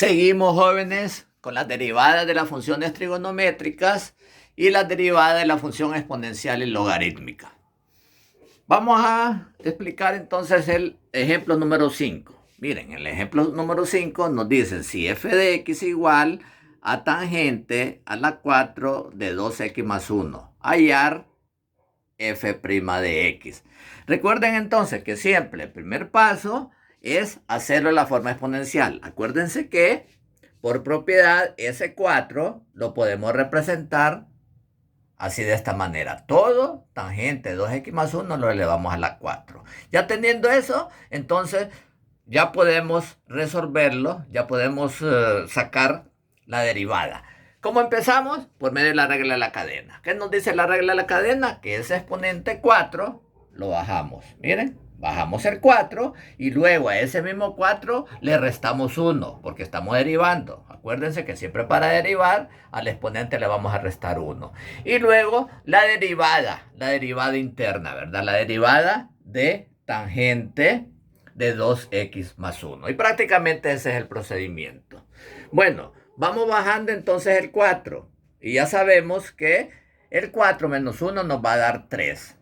Seguimos, jóvenes, con las derivadas de las funciones trigonométricas y las derivadas de la función exponencial y logarítmica. Vamos a explicar entonces el ejemplo número 5. Miren, el ejemplo número 5 nos dice si f de x igual a tangente a la 4 de 2x más 1. Hallar f' de x. Recuerden entonces que siempre el primer paso es hacerlo en la forma exponencial. Acuérdense que por propiedad S4 lo podemos representar así de esta manera. Todo tangente 2x más 1 lo elevamos a la 4. Ya teniendo eso, entonces ya podemos resolverlo, ya podemos sacar la derivada. ¿Cómo empezamos? Por medio de la regla de la cadena. ¿Qué nos dice la regla de la cadena? Que ese exponente 4 lo bajamos. Miren, bajamos el 4 y luego a ese mismo 4 le restamos 1 porque estamos derivando. Acuérdense que siempre para derivar al exponente le vamos a restar 1. Y luego la derivada interna, ¿verdad? La derivada de tangente de 2x más 1. Y prácticamente ese es el procedimiento. Bueno, vamos bajando entonces el 4. Y ya sabemos que el 4 menos 1 nos va a dar 3.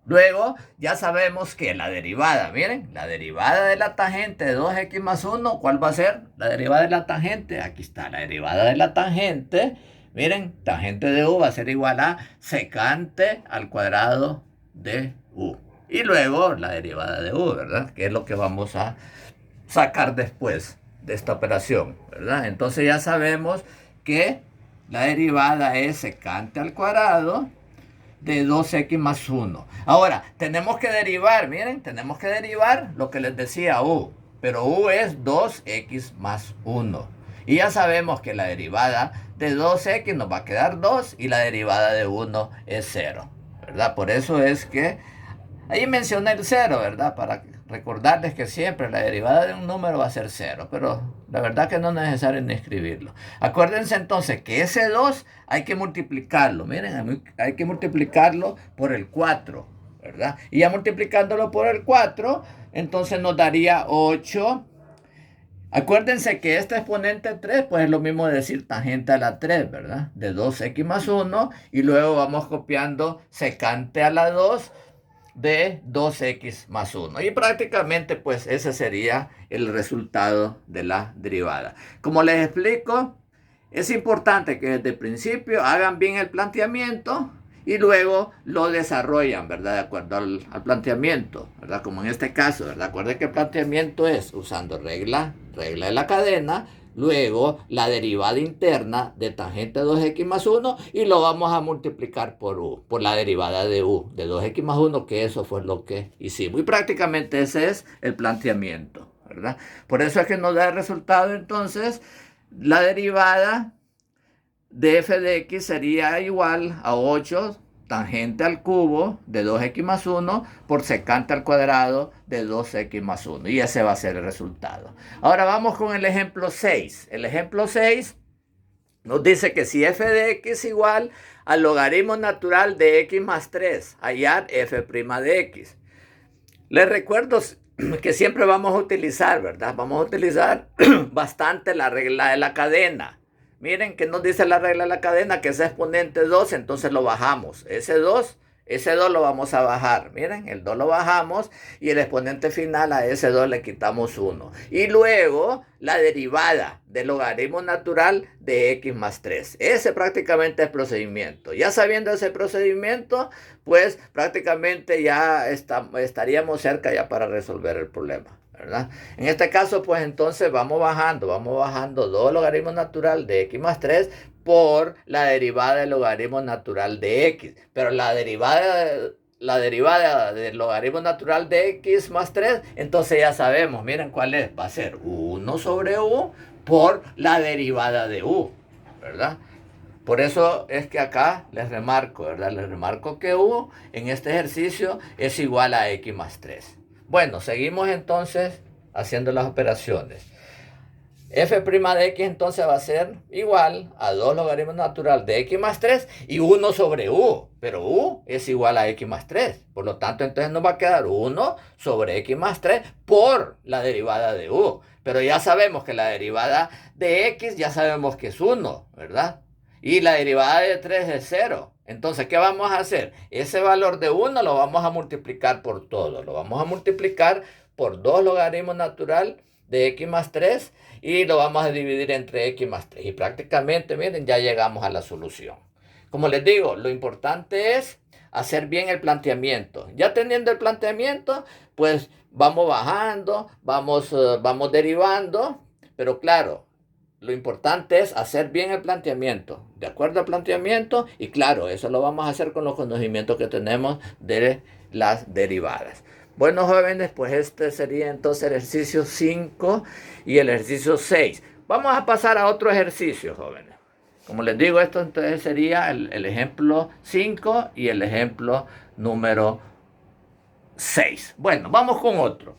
Luego ya sabemos que la derivada, miren, la derivada de la tangente de 2x más 1, ¿cuál va a ser? La derivada de la tangente, aquí está, la derivada de la tangente, miren, tangente de u va a ser igual a secante al cuadrado de u. Y luego la derivada de u, ¿verdad? Que es lo que vamos a sacar después de esta operación, ¿verdad? Entonces ya sabemos que la derivada es secante al cuadrado de 2x más 1. Ahora, tenemos que derivar, miren, tenemos que derivar lo que les decía u, pero u es 2x más 1. Y ya sabemos que la derivada de 2x nos va a quedar 2 y la derivada de 1 es 0, ¿verdad? Por eso es que ahí mencioné el 0, ¿verdad? Para recordarles que siempre la derivada de un número va a ser 0, pero la verdad que no es necesario ni escribirlo. Acuérdense entonces que ese 2 hay que multiplicarlo, miren, hay que multiplicarlo por el 4, ¿verdad? Y ya multiplicándolo por el 4, entonces nos daría 8. Acuérdense que este exponente 3, pues es lo mismo de decir tangente a la 3, ¿verdad? De 2x más 1, y luego vamos copiando secante a la 2 de 2x más 1. Y prácticamente pues ese sería el resultado de la derivada. Como les explico, es importante que desde el principio hagan bien el planteamiento y luego lo desarrollan, ¿verdad? De acuerdo al planteamiento, ¿verdad? Como en este caso, ¿verdad? Acuérdense que el planteamiento es usando regla de la cadena, luego la derivada interna de tangente de 2x más 1 y lo vamos a multiplicar por u, por la derivada de u, de 2x más 1, que eso fue lo que hicimos. Y prácticamente ese es el planteamiento, ¿verdad? Por eso es que nos da el resultado entonces, la derivada de f de x sería igual a 8 tangente al cubo de 2x más 1 por secante al cuadrado de 2x más 1. Y ese va a ser el resultado. Ahora vamos con el ejemplo 6. El ejemplo 6 nos dice que si f de x igual al logaritmo natural de x más 3, hallar f' de x. Les recuerdo que siempre vamos a utilizar, ¿verdad? Vamos a utilizar bastante la regla de la cadena. Miren, ¿qué nos dice la regla de la cadena? Que ese exponente 2, entonces lo bajamos. Ese 2 lo vamos a bajar. Miren, el 2 lo bajamos y el exponente final a ese 2 le quitamos 1. Y luego la derivada del logaritmo natural de x más 3. Ese prácticamente es el procedimiento. Ya sabiendo ese procedimiento, pues prácticamente ya estaríamos cerca ya para resolver el problema, ¿verdad? En este caso, pues entonces vamos bajando 2 logaritmos natural de x más 3 por la derivada del logaritmo natural de x. Pero la derivada del logaritmo natural de x más 3, entonces ya sabemos, miren cuál es, va a ser 1 sobre u por la derivada de u, ¿verdad? Por eso es que acá les remarco, ¿verdad? Les remarco que u en este ejercicio es igual a x más 3. Bueno, seguimos entonces haciendo las operaciones. f' de x entonces va a ser igual a 2 logaritmos natural de x más 3 y 1 sobre u. Pero u es igual a x más 3. Por lo tanto, entonces nos va a quedar 1 sobre x más 3 por la derivada de u. Pero ya sabemos que la derivada de x ya sabemos que es 1, ¿verdad? Y la derivada de 3 es 0. Entonces, ¿qué vamos a hacer? Ese valor de 1 lo vamos a multiplicar por todo. Lo vamos a multiplicar por 2 logaritmos natural de x más 3 y lo vamos a dividir entre x más 3. Y prácticamente, miren, ya llegamos a la solución. Como les digo, lo importante es hacer bien el planteamiento. Ya teniendo el planteamiento, pues vamos bajando, vamos derivando, pero claro, lo importante es hacer bien el planteamiento, de acuerdo al planteamiento, y claro, eso lo vamos a hacer con los conocimientos que tenemos de las derivadas. Bueno, jóvenes, pues este sería entonces el ejercicio 5 y el ejercicio 6. Vamos a pasar a otro ejercicio, jóvenes. Como les digo, esto entonces sería el ejemplo 5 y el ejemplo número 6. Bueno, vamos con otro.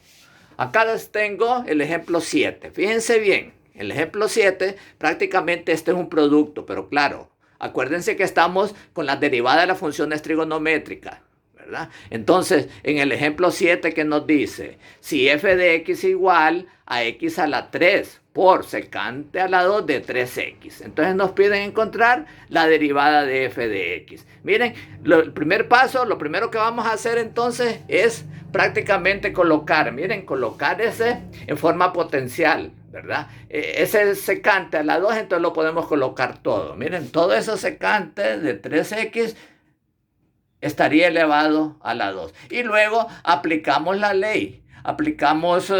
Acá les tengo el ejemplo 7. Fíjense bien, el ejemplo 7, prácticamente este es un producto, pero claro, acuérdense que estamos con las derivadas de las funciones trigonométricas, ¿verdad? Entonces, en el ejemplo 7, ¿qué nos dice? Si f de x igual a x a la 3 por secante a la 2 de 3x. Entonces nos piden encontrar la derivada de f de x. Miren, el primer paso, lo primero que vamos a hacer entonces es prácticamente colocar, miren, colocar ese en forma potencial, ¿verdad? Ese secante a la 2, entonces lo podemos colocar todo. Miren, todo eso secante de 3x estaría elevado a la 2. Y luego aplicamos la ley, aplicamos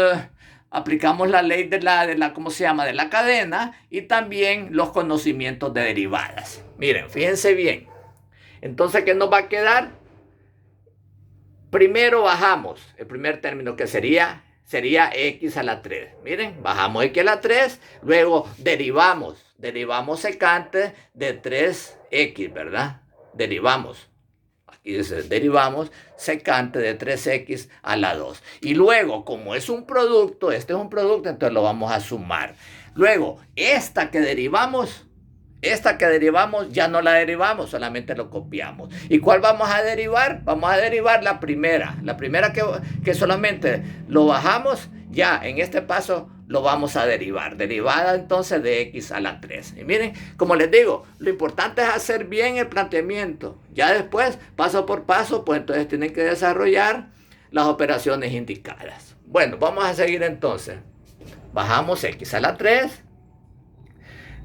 la ley de la, ¿cómo se llama? De la cadena y también los conocimientos de derivadas. Miren, fíjense bien. Entonces, ¿qué nos va a quedar? Primero bajamos el primer término que sería x a la 3. Miren, bajamos x a la 3, luego derivamos secante de 3x, ¿verdad? Derivamos. Aquí dice, derivamos secante de 3x a la 2. Y luego, como es un producto, este es un producto, entonces lo vamos a sumar. Luego, esta que derivamos ya no la derivamos, solamente lo copiamos. ¿Y cuál vamos a derivar? Vamos a derivar la primera que solamente lo bajamos, ya en este paso lo vamos a derivar. Derivada entonces de x a la 3. Y miren, como les digo, lo importante es hacer bien el planteamiento. Ya después, paso por paso, pues entonces tienen que desarrollar las operaciones indicadas. Bueno, vamos a seguir entonces. Bajamos x a la 3.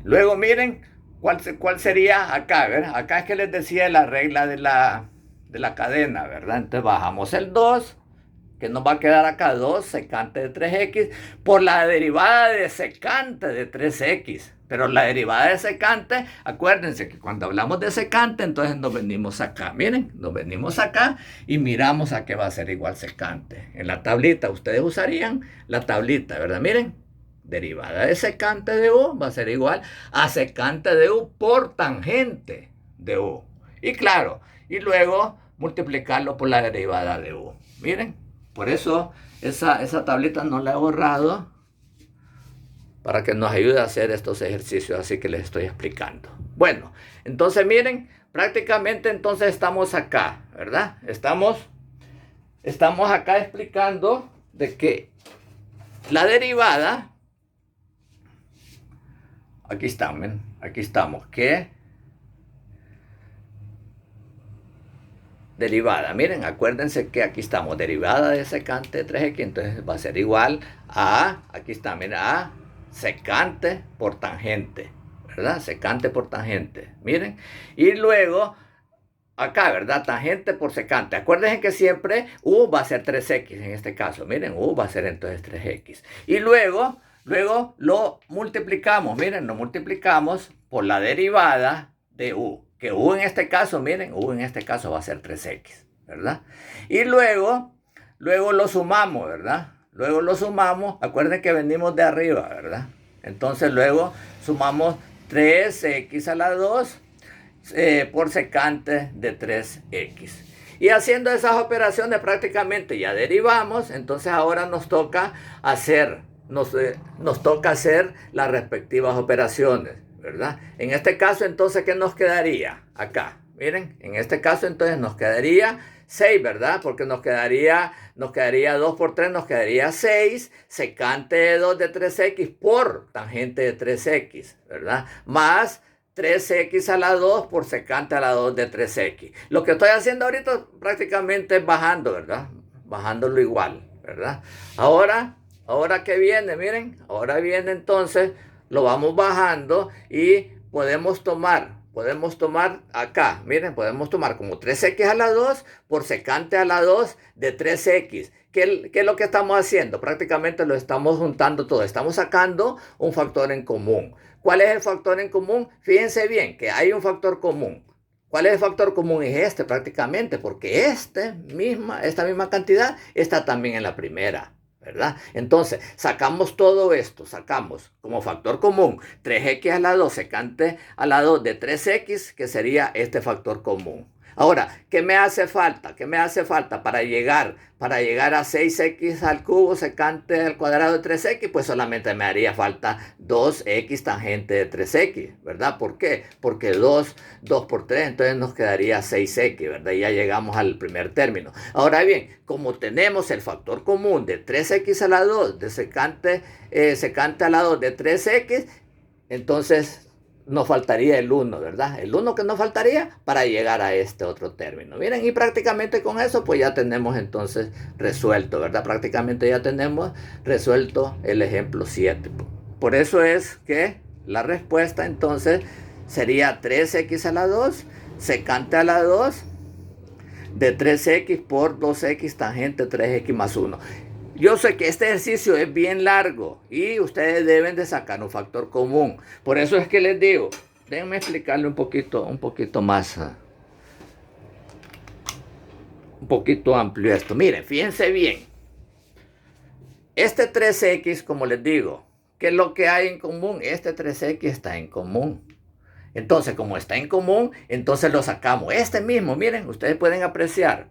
Luego miren, ¿cuál sería acá? ¿Verdad? Acá es que les decía la regla de la cadena, ¿verdad? Entonces bajamos el 2, que nos va a quedar acá 2 secante de 3x por la derivada de secante de 3x. Pero la derivada de secante, acuérdense que cuando hablamos de secante, entonces nos venimos acá. Miren, nos venimos acá y miramos a qué va a ser igual secante. En la tablita, ustedes usarían la tablita, ¿verdad? Miren, derivada de secante de u va a ser igual a secante de u por tangente de u. Y claro, y luego multiplicarlo por la derivada de u. Miren, por eso esa tablita no la he borrado para que nos ayude a hacer estos ejercicios así que les estoy explicando. Bueno, entonces miren, prácticamente entonces estamos acá, ¿verdad? Estamos acá explicando de que la derivada, aquí estamos, que derivada, miren, acuérdense que aquí estamos, derivada de secante de 3x, entonces va a ser igual a, aquí está, miren, a secante por tangente, ¿verdad? Secante por tangente, miren, y luego acá, ¿verdad? Tangente por secante. Acuérdense que siempre u va a ser 3x en este caso, miren, u va a ser entonces 3x, y luego lo multiplicamos, miren, lo multiplicamos por la derivada de u, que u en este caso, miren, u en este caso va a ser 3x, ¿verdad? Y luego lo sumamos, ¿verdad? Luego lo sumamos, acuérdense que venimos de arriba, ¿verdad? Entonces luego sumamos 3x a la 2 por secante de 3x. Y haciendo esas operaciones prácticamente ya derivamos, entonces ahora nos toca hacer nos toca hacer las respectivas operaciones, ¿verdad? En este caso, entonces, ¿qué nos quedaría? Acá, miren, en este caso, entonces, nos quedaría 6, ¿verdad? Porque nos quedaría 2 por 3, nos quedaría 6, secante de 2 de 3x por tangente de 3x, ¿verdad? Más 3x a la 2 por secante a la 2 de 3x. Lo que estoy haciendo ahorita prácticamente es bajando, ¿verdad? Bajándolo igual, ¿verdad? Ahora que viene, miren, ahora viene entonces, lo vamos bajando y podemos tomar acá, miren, podemos tomar como 3x a la 2 por secante a la 2 de 3x. ¿Qué es lo que estamos haciendo? Prácticamente lo estamos juntando todo, estamos sacando un factor en común. ¿Cuál es el factor en común? Fíjense bien que hay un factor común. ¿Cuál es el factor común? Es este prácticamente, porque esta misma cantidad está también en la primera, ¿verdad? Entonces, sacamos todo esto, sacamos como factor común 3x a la 2 secante a la 2 de 3x, que sería este factor común. Ahora, ¿qué me hace falta? ¿Qué me hace falta para llegar a 6x al cubo secante al cuadrado de 3x? Pues solamente me haría falta 2x tangente de 3x, ¿verdad? ¿Por qué? Porque 2 por 3, entonces nos quedaría 6x, ¿verdad? Y ya llegamos al primer término. Ahora bien, como tenemos el factor común de 3x a la 2, de secante a la 2 de 3x, entonces nos faltaría el 1, ¿verdad? El 1 que nos faltaría para llegar a este otro término. Miren, y prácticamente con eso pues ya tenemos entonces resuelto, ¿verdad? Prácticamente ya tenemos resuelto el ejemplo 7. Por eso es que la respuesta entonces sería 3x a la 2 secante a la 2 de 3x por 2x tangente 3x más 1. Yo sé que este ejercicio es bien largo y ustedes deben de sacar un factor común. Por eso es que les digo, déjenme explicarle un poquito más, un poquito amplio esto. Miren, fíjense bien. Este 3x, como les digo, ¿qué es lo que hay en común? Este 3x está en común. Entonces, como está en común, entonces lo sacamos. Este mismo, miren, ustedes pueden apreciar.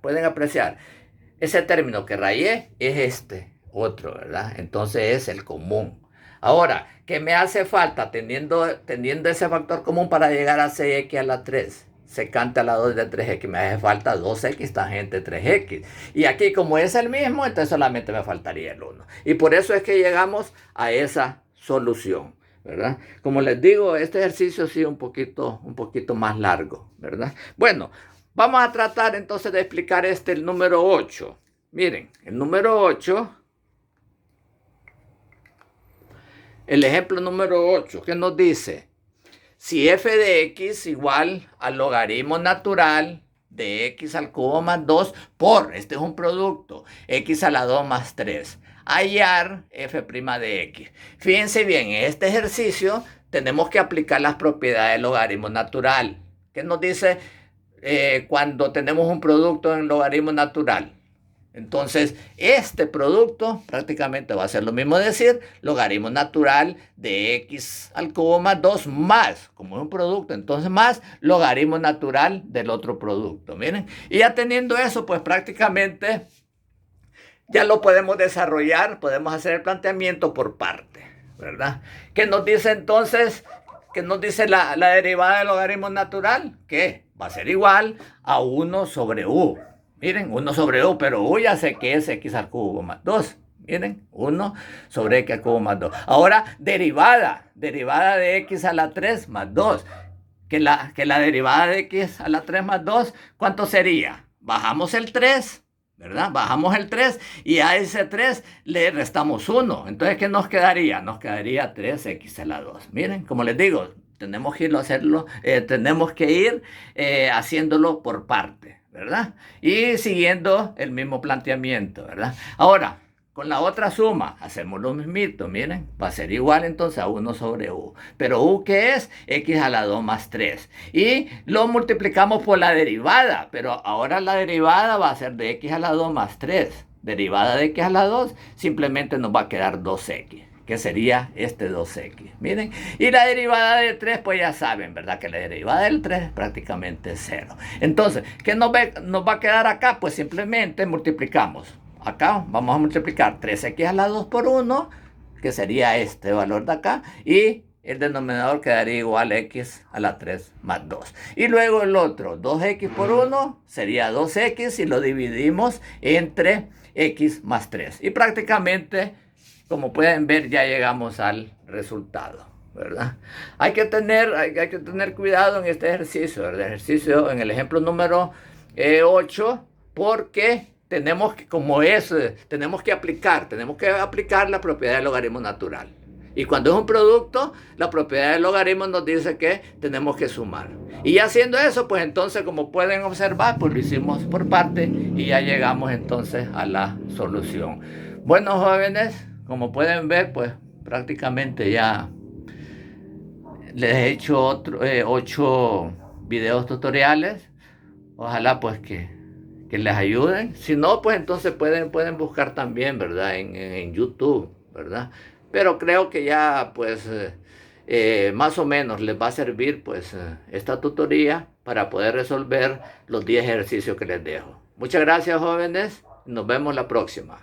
Ese término que rayé es este otro, ¿verdad? Entonces es el común. Ahora, ¿qué me hace falta teniendo ese factor común para llegar a 6x a la 3? Secante a la 2 de 3x, me hace falta 2x tangente 3x. Y aquí como es el mismo, entonces solamente me faltaría el 1. Y por eso es que llegamos a esa solución, ¿verdad? Como les digo, este ejercicio sí un poquito más largo, ¿verdad? Bueno, vamos a tratar entonces de explicar el número 8. Miren, el número 8, el ejemplo número 8, ¿qué nos dice? Si f de x igual al logaritmo natural de x al cubo más 2 por, este es un producto, x a la 2 más 3. Hallar f' de x. Fíjense bien, en este ejercicio tenemos que aplicar las propiedades del logaritmo natural. ¿Qué nos dice cuando tenemos un producto en logaritmo natural? Entonces, este producto prácticamente va a ser lo mismo decir logaritmo natural de x al cubo más 2 más, como es un producto, entonces más logaritmo natural del otro producto. Miren, y ya teniendo eso, pues prácticamente ya lo podemos desarrollar, podemos hacer el planteamiento por parte, ¿verdad? ¿Qué nos dice entonces? ¿Qué nos dice la derivada del logaritmo natural? Que va a ser igual a 1 sobre u. Miren, 1 sobre u, pero u ya sé que es x al cubo más 2. Miren, 1 sobre x al cubo más 2. Ahora, derivada de x a la 3 más 2. Que la derivada de x a la 3 más 2, ¿cuánto sería? Bajamos el 3, ¿verdad? Bajamos el 3 y a ese 3 le restamos 1. Entonces, ¿qué nos quedaría? Nos quedaría 3x a la 2. Miren, como les digo, tenemos que ir haciéndolo por parte, ¿verdad? Y siguiendo el mismo planteamiento, ¿verdad? Ahora, con la otra suma, hacemos lo mismito, miren, va a ser igual entonces a 1 sobre u. Pero u, ¿qué es? X a la 2 más 3. Y lo multiplicamos por la derivada, pero ahora la derivada va a ser de x a la 2 más 3. Derivada de x a la 2, simplemente nos va a quedar 2x, que sería este 2x, miren. Y la derivada de 3, pues ya saben, ¿verdad? Que la derivada del 3 es prácticamente 0. Entonces, ¿qué nos va a quedar acá? Pues simplemente multiplicamos. Acá vamos a multiplicar 3x a la 2 por 1, que sería este valor de acá, y el denominador quedaría igual a x a la 3 más 2. Y luego el otro, 2x por 1 sería 2x y lo dividimos entre x más 3. Y prácticamente, como pueden ver, ya llegamos al resultado, ¿verdad? Hay que tener cuidado en este ejercicio, ¿verdad? Ejercicio en el ejemplo número 8, porque tenemos que, tenemos que aplicar la propiedad del logaritmo natural. Y cuando es un producto, la propiedad del logaritmo nos dice que tenemos que sumar. Y haciendo eso, pues entonces, como pueden observar, pues lo hicimos por parte y ya llegamos entonces a la solución. Bueno, jóvenes, como pueden ver, pues prácticamente ya les he hecho 8 videos tutoriales. Ojalá pues que les ayuden. Si no, pues entonces pueden buscar también, ¿verdad? En YouTube, ¿verdad? Pero creo que ya pues más o menos les va a servir pues esta tutoría para poder resolver los 10 ejercicios que les dejo. Muchas gracias, jóvenes. Nos vemos la próxima.